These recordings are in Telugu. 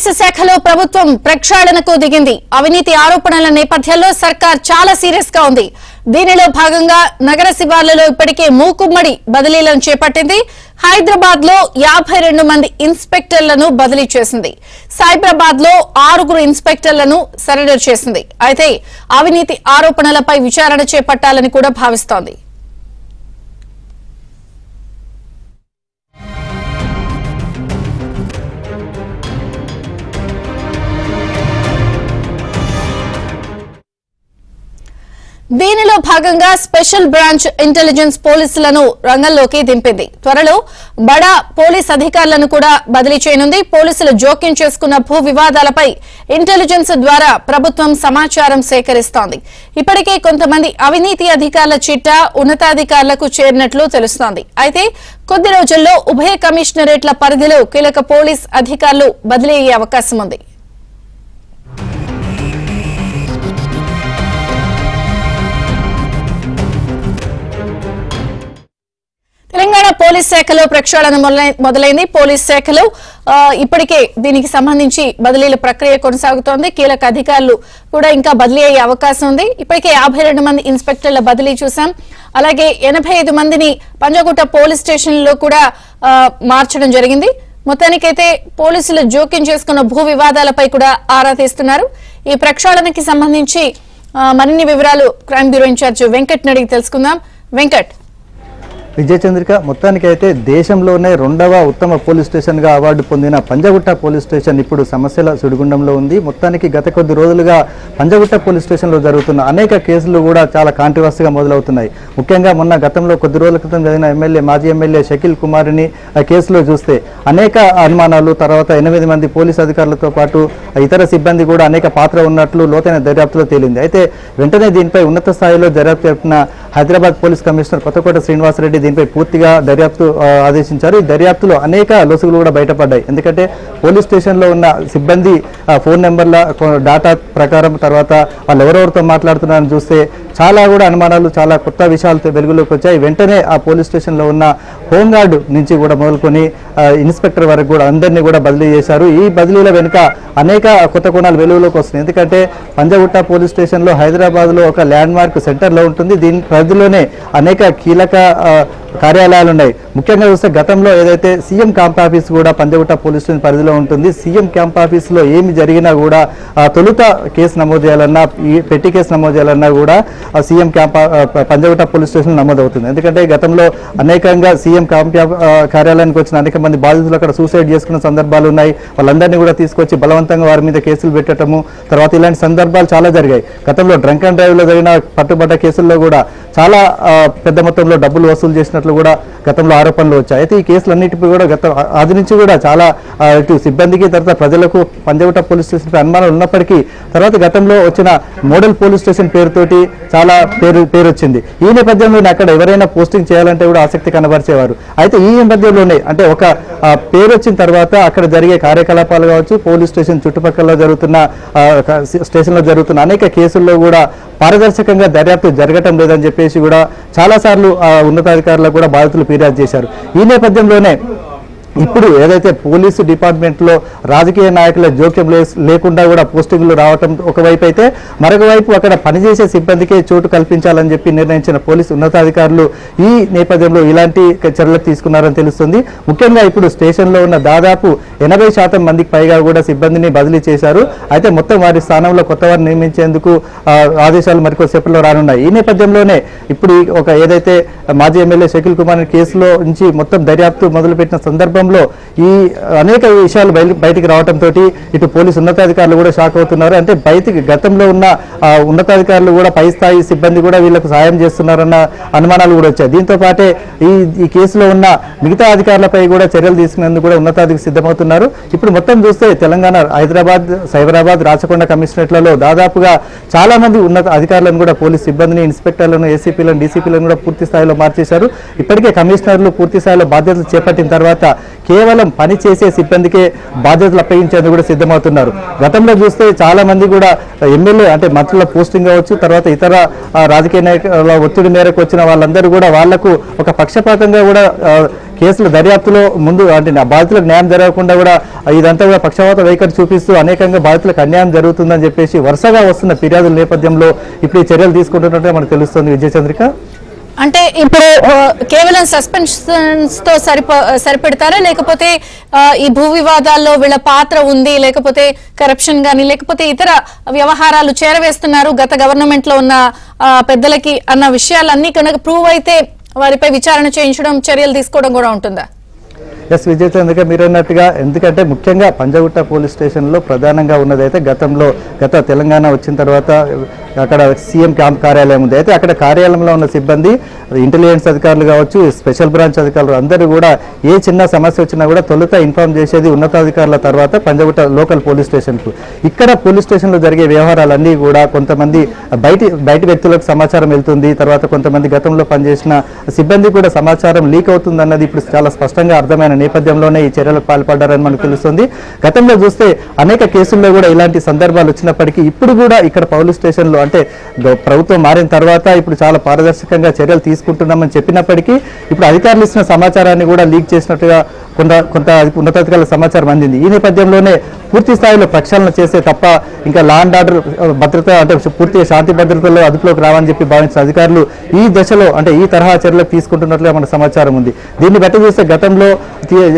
పోలీసు శాఖలో ప్రభుత్వం ప్రక్షాళనకు దిగింది. అవినీతి ఆరోపణల నేపథ్యంలో సర్కార్ చాలా సీరియస్ గా ఉంది. దీనిలో భాగంగా నగర శివార్లలో ఇప్పటికే మూకుమ్మడి బదిలీలను చేపట్టింది. హైదరాబాద్ లో 52 మంది ఇన్స్పెక్టర్లను బదిలీ చేసింది. సైబరాబాద్ లో 6 ఇన్స్పెక్టర్లను సరెండర్ చేసింది. అయితే అవినీతి ఆరోపణలపై విచారణ చేపట్టాలని కూడా భావిస్తోంది. దీనిలో భాగంగా స్పెషల్ బ్రాంచ్ ఇంటెలిజెన్స్ పోలీసులను రంగంలోకి దింపింది. త్వరలో బడా పోలీస్ అధికారులను కూడా బదిలీ చేయనుంది. పోలీసులు జోక్యం చేసుకున్న భూ వివాదాలపై ఇంటెలిజెన్స్ ద్వారా ప్రభుత్వం సమాచారం సేకరిస్తోంది. ఇప్పటికే కొంతమంది అవినీతి అధికారుల చిట్టా ఉన్నతాధికారులకు చేరినట్లు తెలుస్తోంది. అయితే కొద్ది రోజుల్లో ఉభయ కమిషనరేట్ల పరిధిలో కీలక పోలీస్ అధికారులు బదిలీ అయ్యే అవకాశం ఉంది. తెలంగాణ పోలీస్ శాఖలో ప్రక్షాళన మొదలైంది. పోలీస్ శాఖలో ఇప్పటికే దీనికి సంబంధించి బదిలీల ప్రక్రియ కొనసాగుతోంది. కీలక అధికారులు కూడా ఇంకా బదిలీ అయ్యే అవకాశం ఉంది. ఇప్పటికే 52 మంది ఇన్స్పెక్టర్ల బదిలీ చూసాం. అలాగే 85 మందిని పంజాగుట్ట పోలీస్ స్టేషన్ లో కూడా మార్చడం జరిగింది. మొత్తానికైతే పోలీసులు జోక్యం చేసుకున్న భూ వివాదాలపై కూడా ఆరా తీస్తున్నారు. ఈ ప్రక్షాళనకి సంబంధించి మరిన్ని వివరాలు క్రైమ్ బ్యూరో ఇన్ఛార్జ్ వెంకట్ అడిగి తెలుసుకుందాం. వెంకట్, విజయచంద్రిక, మొత్తానికైతే దేశంలోనే 2వ ఉత్తమ పోలీస్ స్టేషన్గా అవార్డు పొందిన పంజాగుట్ట పోలీస్ స్టేషన్ ఇప్పుడు సమస్యల సుడిగుండంలో ఉంది. మొత్తానికి గత కొద్ది రోజులుగా పంజాగుట్ట పోలీస్ స్టేషన్లో జరుగుతున్న అనేక కేసులు కూడా చాలా కాంట్రవర్సీగా మొదలవుతున్నాయి. ముఖ్యంగా మొన్న గతంలో కొద్ది రోజుల క్రితం జరిగిన మాజీ ఎమ్మెల్యే షకీల్ కుమార్ని కేసులో చూస్తే అనేక అనుమానాలు, తర్వాత 8 మంది పోలీస్ అధికారులతో పాటు ఇతర సిబ్బంది కూడా అనేక పాత్ర ఉన్నట్లు లోతైన దర్యాప్తులో తేలింది. అయితే వెంటనే దీనిపై ఉన్నత స్థాయిలో దర్యాప్తు జరిపిన హైదరాబాద్ పోలీస్ కమిషనర్ కొత్తకోట శ్రీనివాసరెడ్డి దీనిపై పూర్తిగా దర్యాప్తు ఆదేశించారు. ఈ దర్యాప్తులో అనేక లొసుగులు కూడా బయటపడ్డాయి. ఎందుకంటే పోలీస్ స్టేషన్లో ఉన్న సిబ్బంది ఫోన్ నెంబర్ల డాటా ప్రకారం, తర్వాత వాళ్ళు ఎవరెవరితో మాట్లాడుతున్నారని చూస్తే చాలా కూడా అనుమానాలు, చాలా కొత్త విషయాలు వెలుగులోకి వచ్చాయి. వెంటనే ఆ పోలీస్ స్టేషన్లో ఉన్న హోంగార్డ్ నుంచి కూడా మొదలుకొని ఇన్స్పెక్టర్ వరకు కూడా అందరినీ కూడా బదిలీ చేశారు. ఈ బదిలీల వెనుక అనేక కొత్త కోణాలు వెలుగులోకి వస్తున్నాయి. ఎందుకంటే పంజాగుట్ట పోలీస్ స్టేషన్లో హైదరాబాద్లో ఒక ల్యాండ్ మార్క్ సెంటర్లో ఉంటుంది. దీని పరిధిలోనే అనేక కీలక కార్యాలయాలు ఉన్నాయి. ముఖ్యంగా చూస్తే గతంలో ఏదైతే సీఎం క్యాంప్ ఆఫీస్ కూడా పంజాగుట్ట పోలీస్ స్టేషన్ పరిధిలో ఉంటుంది. సీఎం క్యాంప్ ఆఫీస్లో ఏమి జరిగినా కూడా తొలుత కేసు నమోదు చేయాలన్నా, ఈ పెట్టి కేసు నమోదు చేయాలన్నా కూడా CM camp Panjagutta police station నమోదవుతుంది. ఎందుకంటే గతంలో అనేకంగా సీఎం క్యాంప్ కార్యాలయానికి వచ్చిన అనేక మంది బాధితులు అక్కడ సూసైడ్ చేసుకున్న సందర్భాలు ఉన్నాయి. వాళ్ళందరినీ కూడా తీసుకొచ్చి బలవంతంగా వారి మీద కేసులు పెట్టడము, తర్వాత ఇలాంటి సందర్భాలు చాలా జరిగాయి. గతంలో డ్రంక్ అండ్ డ్రైవ్లో జరిగిన పట్టుబడ్డ కేసుల్లో కూడా చాలా పెద్ద మొత్తంలో డబ్బులు వసూలు చేసినట్లు కూడా గతంలో ఆరోపణలు వచ్చాయి. అయితే ఈ కేసులన్నిటిపై కూడా ఆది నుంచి కూడా చాలా ఇటు సిబ్బందికి, తర్వాత ప్రజలకు పంజాగుట్ట పోలీస్ స్టేషన్ అనుమానాలు ఉన్నప్పటికీ తర్వాత గతంలో వచ్చిన మోడల్ పోలీస్ స్టేషన్ పేరుతోటి చాలా పేరు వచ్చింది. ఈ నేపథ్యంలోనే అక్కడ ఎవరైనా పోస్టింగ్ చేయాలంటే కూడా ఆసక్తి కనబరిచేవారు. అయితే ఈ నేపథ్యంలోనే అంటే ఒక పేరు వచ్చిన తర్వాత అక్కడ జరిగే కార్యకలాపాలు కావచ్చు, పోలీస్ స్టేషన్ చుట్టుపక్కల జరుగుతున్న స్టేషన్లో జరుగుతున్న అనేక కేసుల్లో కూడా పారదర్శకంగా దర్యాప్తు జరగటం లేదని చెప్పేసి కూడా చాలాసార్లు ఉన్నతాధికారులకు కూడా బాధితులు ఫిర్యాదు చేశారు. ఈ నేపథ్యంలోనే ఇప్పుడు ఏదైతే పోలీసు డిపార్ట్మెంట్లో రాజకీయ నాయకుల జోక్యం లేకుండా కూడా పోస్టింగ్లు రావటం ఒకవైపు అయితే, మరొక వైపు అక్కడ పనిచేసే సిబ్బందికే చోటు కల్పించాలని చెప్పి నిర్ణయించిన పోలీసు ఉన్నతాధికారులు ఈ నేపథ్యంలో ఇలాంటి చర్యలు తీసుకున్నారని తెలుస్తుంది. ముఖ్యంగా ఇప్పుడు స్టేషన్లో ఉన్న దాదాపు 80% మందికి పైగా కూడా సిబ్బందిని బదిలీ చేశారు. అయితే మొత్తం వారి స్థానంలో కొత్త వారిని నియమించేందుకు ఆదేశాలు మరికొద్దిసేపట్లో రానున్నాయి. ఈ నేపథ్యంలోనే ఇప్పుడు ఒక ఏదైతే మాజీ ఎమ్మెల్యే షకీల్ కుమార్ కేసులో నుంచి మొత్తం దర్యాప్తు మొదలుపెట్టిన సందర్భంలో ఈ అనేక విషయాలు బయటికి రావడంతో ఇటు పోలీసు ఉన్నతాధికారులు కూడా షాక్ అవుతున్నారు. అంటే బయటికి గతంలో ఉన్న ఉన్నతాధికారులు కూడా పై స్థాయి సిబ్బంది కూడా వీళ్ళకు సాయం చేస్తున్నారన్న అనుమానాలు కూడా వచ్చాయి. దీంతో పాటే ఈ కేసులో ఉన్న మిగతా అధికారులపై కూడా చర్యలు తీసుకునేందుకు కూడా ఉన్నతాధికారులు సిద్ధమవుతున్నారు. ఇప్పుడు మొత్తం చూస్తే తెలంగాణ, హైదరాబాద్, సైబరాబాద్, రాచకొండ కమిషనరేట్లలో దాదాపుగా చాలా మంది ఉన్నత అధికారులను కూడా పోలీస్ సిబ్బందిని, ఇన్స్పెక్టర్లను, ఏసీపీలను, డీసీపీలను కూడా పూర్తి స్థాయిలో మార్చేశారు. ఇప్పటికే కమిషనర్లు పూర్తి స్థాయిలో బాధ్యతలు చేపట్టిన తర్వాత కేవలం పని చేసే సిబ్బందికే బాధ్యతలు అప్పగించేందుకు కూడా సిద్ధమవుతున్నారు. గతంలో చూస్తే చాలా మంది కూడా ఎమ్మెల్యే అంటే మంత్రుల పోస్టింగ్ కావచ్చు, తర్వాత ఇతర రాజకీయ నాయకుల ఒత్తిడి మేరకు వచ్చిన వాళ్ళందరూ కూడా వాళ్లకు ఒక పక్షపాతంగా కూడా కేసుల దర్యాప్తులో ముందు అంటే బాధితులకు న్యాయం జరగకుండా కూడా ఇదంతా కూడా పక్షపాత వైఖరి చూపిస్తూ అనేకంగా బాధితులకు అన్యాయం జరుగుతుందని చెప్పేసి వరుసగా వస్తున్న ఫిర్యాదుల నేపథ్యంలో ఇప్పుడు ఈ చర్యలు తీసుకుంటున్నట్టే మనకు తెలుస్తుంది. విజయచంద్రిక, అంటే ఇప్పుడు కేవలం సస్పెన్షన్స్ తో సరిపెడతారా, లేకపోతే ఈ భూ వివాదాల్లో వీళ్ళ పాత్ర ఉంది, లేకపోతే కరప్షన్ గానీ లేకపోతే ఇతర వ్యవహారాలు చేరవేస్తున్నారు గత గవర్నమెంట్ లో ఉన్న పెద్దలకి అన్న విషయాలన్నీ కనుక ప్రూవ్ అయితే వారిపై విచారణ చేయించడం, చర్యలు తీసుకోవడం కూడా ఉంటుందా? ఎస్ విజయచంద్రిక, మీరు అన్నట్టుగా ఎందుకంటే ముఖ్యంగా పంజగుట్ట పోలీస్ స్టేషన్లో ప్రధానంగా ఉన్నదైతే గత తెలంగాణ వచ్చిన తర్వాత అక్కడ సీఎం క్యాంప్ కార్యాలయం ఉంది. అయితే అక్కడ కార్యాలయంలో ఉన్న సిబ్బంది, ఇంటెలిజెన్స్ అధికారులు కావచ్చు, స్పెషల్ బ్రాంచ్ అధికారులు అందరూ కూడా ఏ చిన్న సమస్య వచ్చినా కూడా తొలుత ఇన్ఫార్మ్ చేసేది ఉన్నతాధికారుల తర్వాత పంజగుట్ట లోకల్ పోలీస్ స్టేషన్కు. ఇక్కడ పోలీస్ స్టేషన్లో జరిగే వ్యవహారాలన్నీ కూడా కొంతమంది బయటి వ్యక్తులకు సమాచారం వెళ్తుంది, తర్వాత కొంతమంది గతంలో పనిచేసిన సిబ్బంది కూడా సమాచారం లీక్ అవుతుంది అన్నది ఇప్పుడు చాలా స్పష్టంగా అర్థమైన నేపథ్యంలోనే ఈ చర్యలకు పాల్పడ్డారని మనకు తెలుస్తుంది. గతంలో చూస్తే అనేక కేసుల్లో కూడా ఇలాంటి సందర్భాలు వచ్చినప్పటికీ ఇప్పుడు కూడా ఇక్కడ పోలీస్ స్టేషన్లో అంటే ప్రభుత్వం మారిన తర్వాత ఇప్పుడు చాలా పారదర్శకంగా చర్యలు తీసుకుంటున్నామని చెప్పినప్పటికీ ఇప్పుడు అధికారులు ఇచ్చిన సమాచారాన్ని కూడా లీక్ చేసినట్టుగా కొంత ఉన్నతాధికారుల సమాచారం అందింది. ఈ నేపథ్యంలోనే పూర్తి స్థాయిలో ప్రక్షాళన చేసే తప్ప ఇంకా లా అండ్ ఆర్డర్ భద్రత అంటే పూర్తిగా శాంతి భద్రతలో అదుపులోకి రావని చెప్పి భావించిన అధికారులు ఈ దశలో అంటే ఈ తరహా చర్యలకు తీసుకుంటున్నట్లుగా మనకు సమాచారం ఉంది. దీన్ని బట్టి చూస్తే గతంలో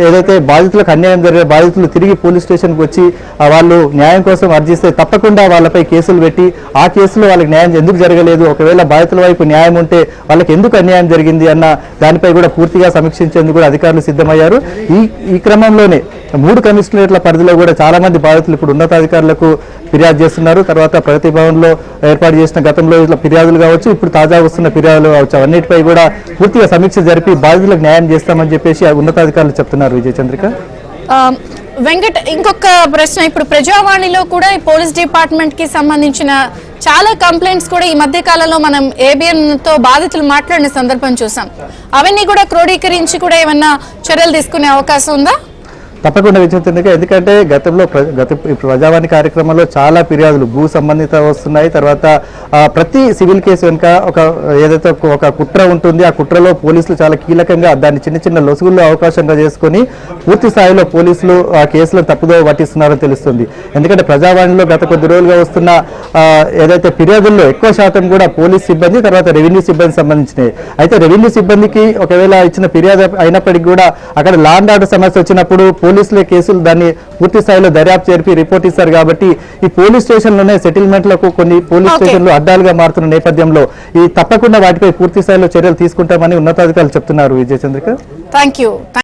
ఏదైతే బాధితులకు అన్యాయం జరిగే బాధితులు తిరిగి పోలీస్ స్టేషన్కి వచ్చి వాళ్ళు న్యాయం కోసం అర్జిస్తే తప్పకుండా వాళ్ళపై కేసులు పెట్టి ఆ కేసులో వాళ్ళకి న్యాయం ఎందుకు జరగలేదు, ఒకవేళ బాధితుల వైపు న్యాయం ఉంటే వాళ్ళకి ఎందుకు అన్యాయం జరిగింది అన్న దానిపై కూడా పూర్తిగా సమీక్షించేందుకు కూడా అధికారులు సిద్ధమయ్యారు. ఈ క్రమంలోనే 3 కమిషనరేట్ల పరిధిలో కూడా చాలా మంది బాధితులు ఇప్పుడు ఉన్నతాధికారులకు ఫిర్యాదు చేస్తున్నారు. తర్వాత ప్రగతి భవన్లో ఏర్పాటు చేసిన గతంలో ఇట్లా ఫిర్యాదులు కావచ్చు, ఇప్పుడు తాజా వస్తున్న ఫిర్యాదులు కావచ్చు, అన్నిటిపై కూడా పూర్తిగా సమీక్ష జరిపి బాధితులకు న్యాయం చేస్తామని చెప్పేసి ఉన్నతాధికారులు చెప్తున్నారు. విజయచంద్రిక, వెంకట్, ఇంకొక ప్రశ్న. ఇప్పుడు ప్రజావాణిలో కూడా ఈ పోలీస్ డిపార్ట్మెంట్ కి సంబంధించిన చాలా కంప్లైంట్స్ కూడా ఈ మధ్య కాలంలో మనం ఏబిఎన్ తో బాధితులు మాట్లాడిన సందర్భం చూసాం. అవన్నీ కూడా క్రోడీకరించి కూడా ఏమన్నా చర్యలు తీసుకునే అవకాశం ఉందా? తప్పకుండా విజయచంద్రిక, ఎందుకంటే గతంలో ప్రజావాణి కార్యక్రమంలో చాలా ఫిర్యాదులు భూ సంబంధిత వస్తున్నాయి. తర్వాత ప్రతి సివిల్ కేసు వెనుక ఏదైతే ఒక కుట్ర ఉంటుంది, ఆ కుట్రలో పోలీసులు చాలా కీలకంగా దాన్ని చిన్న లొసుగుల్లో అవకాశంగా చేసుకొని పూర్తి స్థాయిలో పోలీసులు ఆ కేసులను తప్పుదో పట్టిస్తున్నారని తెలుస్తుంది. ఎందుకంటే ప్రజావాణిలో గత కొద్ది రోజులుగా వస్తున్న ఏదైతే ఫిర్యాదుల్లో ఎక్కువ శాతం కూడా పోలీస్ సిబ్బంది, తర్వాత రెవెన్యూ సిబ్బంది సంబంధించినవి. అయితే రెవెన్యూ సిబ్బందికి ఒకవేళ ఇచ్చిన ఫిర్యాదు అయినప్పటికీ కూడా అక్కడ లా అండ్ ఆర్డర్ సమస్య వచ్చినప్పుడు పోలీసులే కేసులు దాన్ని పూర్తి స్థాయిలో దర్యాప్తు జరిపి రిపోర్ట్ ఇస్తారు. కాబట్టి ఈ పోలీస్ స్టేషన్లోనే సెటిల్మెంట్లకు కొన్ని పోలీస్ స్టేషన్లు అడ్డాలుగా మారుతున్న నేపథ్యంలో ఈ తప్పకుండా వాటిపై పూర్తి స్థాయిలో చర్యలు తీసుకుంటామని ఉన్నతాధికారులు చెప్తున్నారు. Vijayachandrika, thank you.